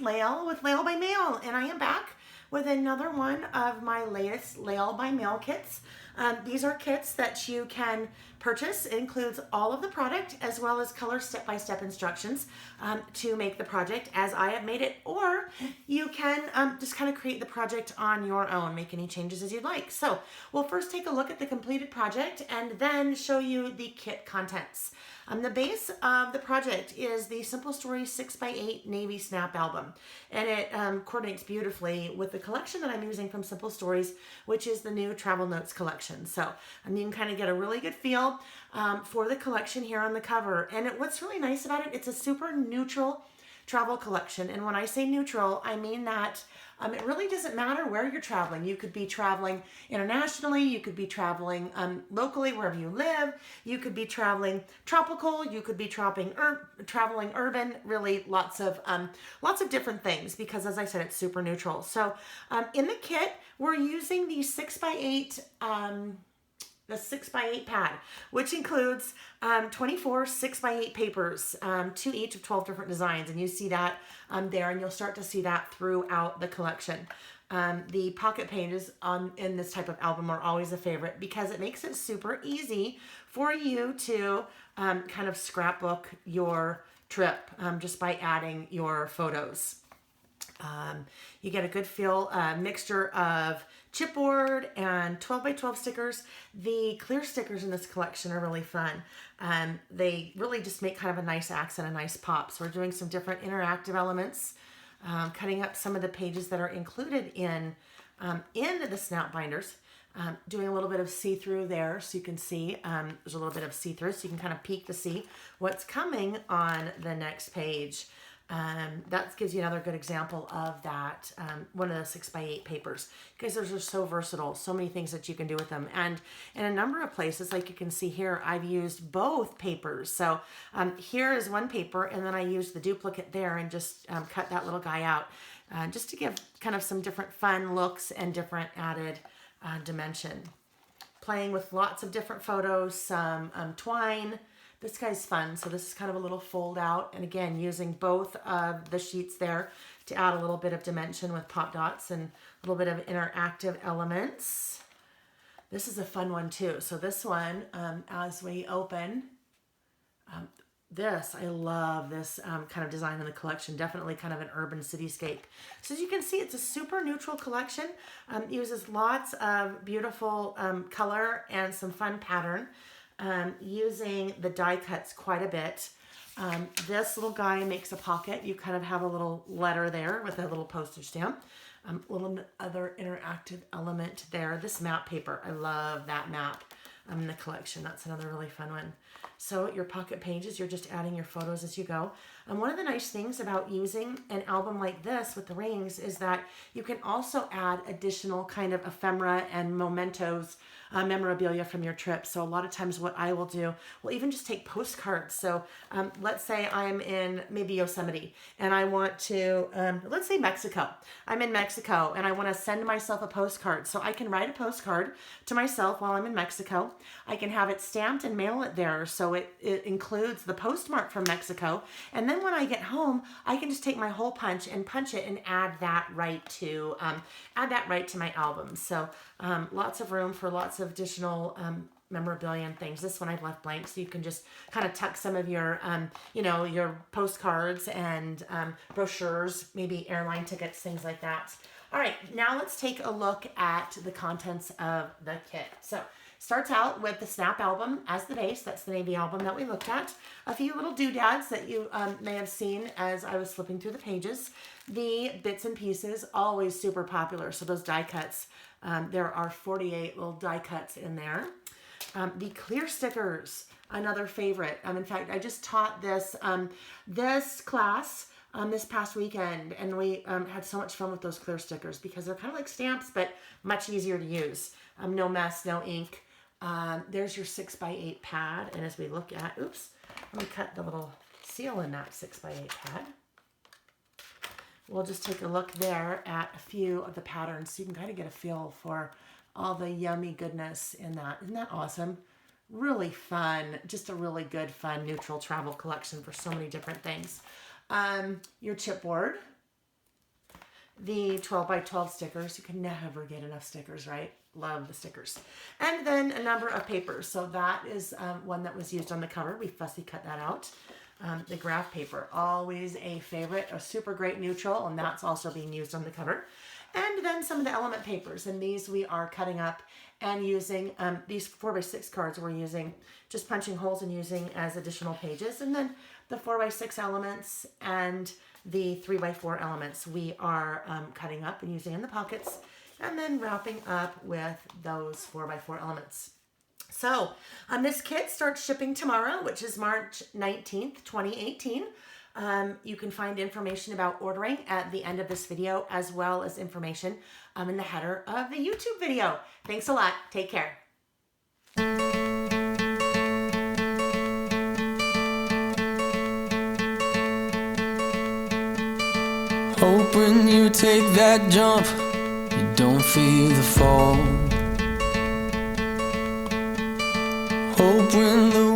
Layle with Layle by Mail, and I am back with another one of my latest Layle by Mail kits. These are kits that you can purchase. It includes all of the product as well as color step-by-step instructions to make the project as I have made it, or you can just kind of create the project on your own, make any changes as you'd like. So we'll first take a look at the completed project and then show you the kit contents. The base of the project is the Simple Stories 6x8 Navy Snap album, and it coordinates beautifully with the collection that I'm using from Simple Stories, which is the new Travel Notes collection. So you can kind of get a really good feel for the collection here on the cover. And what's really nice about it, it's a super neutral travel collection. And when I say neutral, I mean that it really doesn't matter where you're traveling. You could be traveling internationally, you could be traveling locally wherever you live, you could be traveling tropical, you could be traveling urban, really lots of different things, because as I said, it's super neutral. So in the kit, we're using the 6x8 the 6x8 pad, which includes 24 6x8 papers, 2 each of 12 different designs. And you see that there, and you'll start to see that throughout the collection. The pocket pages in this type of album are always a favorite because it makes it super easy for you to kind of scrapbook your trip just by adding your photos. You get a good feel, mixture of chipboard and 12x12 stickers. The clear stickers in this collection are really fun. They really just make kind of a nice accent, a nice pop. So we're doing some different interactive elements, cutting up some of the pages that are included in the snap binders. Doing a little bit of see-through there so you can see, there's a little bit of see-through so you can kind of peek to see what's coming on the next page. That gives you another good example of that, one of the 6x8 papers, because those are so versatile, so many things that you can do with them. And in a number of places, like you can see here, I've used both papers. So here is one paper, and then I used the duplicate there and just cut that little guy out, just to give kind of some different fun looks and different added dimension. Playing with lots of different photos, some twine. This guy's fun. So this is kind of a little fold out. And again, using both of the sheets there to add a little bit of dimension with pop dots and a little bit of interactive elements. This is a fun one too. So this one, as we open, I love this kind of design in the collection. Definitely kind of an urban cityscape. So as you can see, it's a super neutral collection. Uses lots of beautiful color and some fun pattern. Using the die cuts quite a bit. This little guy makes a pocket. You kind of have a little letter there with a little postage stamp. Little other interactive element there. This map paper, I love that map in the collection. That's another really fun one. So your pocket pages, you're just adding your photos as you go. And one of the nice things about using an album like this with the rings is that you can also add additional kind of ephemera and mementos, memorabilia from your trip. So a lot of times what I will do, will even just take postcards. So let's say I'm in maybe Yosemite and I want to, let's say Mexico. I'm in Mexico and I want to send myself a postcard. So I can write a postcard to myself while I'm in Mexico. I can have it stamped and mail it there. So it includes the postmark from Mexico. And then when I get home, I can just take my hole punch and punch it and add that right to my album. So lots of room for lots of additional memorabilia and things. This one I've left blank, so you can just kind of tuck some of your, your postcards and brochures, maybe airline tickets, things like that. All right, now let's take a look at the contents of the kit. So starts out with the Snap album as the base. That's the Navy album that we looked at. A few little doodads that you may have seen as I was flipping through the pages. The bits and pieces, always super popular. So those die cuts, there are 48 little die cuts in there. The clear stickers, another favorite. In fact, I just taught this class this past weekend, and we had so much fun with those clear stickers because they're kind of like stamps, but much easier to use. No mess, no ink. There's your 6x8 pad, and as we look at, oops, let me cut the little seal in that 6x8 pad. We'll just take a look there at a few of the patterns so you can kind of get a feel for all the yummy goodness in that. Isn't that awesome? Really fun, just a really good, fun, neutral travel collection for so many different things. Your chipboard, the 12 by 12 stickers. You can never get enough stickers, right? Love the stickers. And then a number of papers. So that is one that was used on the cover. We fussy cut that out. The graph paper, always a favorite, a super great neutral, and that's also being used on the cover. And then some of the element papers, and these we are cutting up and using, these 4x6 cards we're using, just punching holes and using as additional pages. And then the 4x6 elements and the 3x4 elements we are cutting up and using in the pockets, and then wrapping up with those 4x4 elements. So this kit starts shipping tomorrow, which is March 19th, 2018. You can find information about ordering at the end of this video, as well as information in the header of the YouTube video. Thanks a lot. Take care. Hope when you take that jump, you don't feel the fall. Hope when the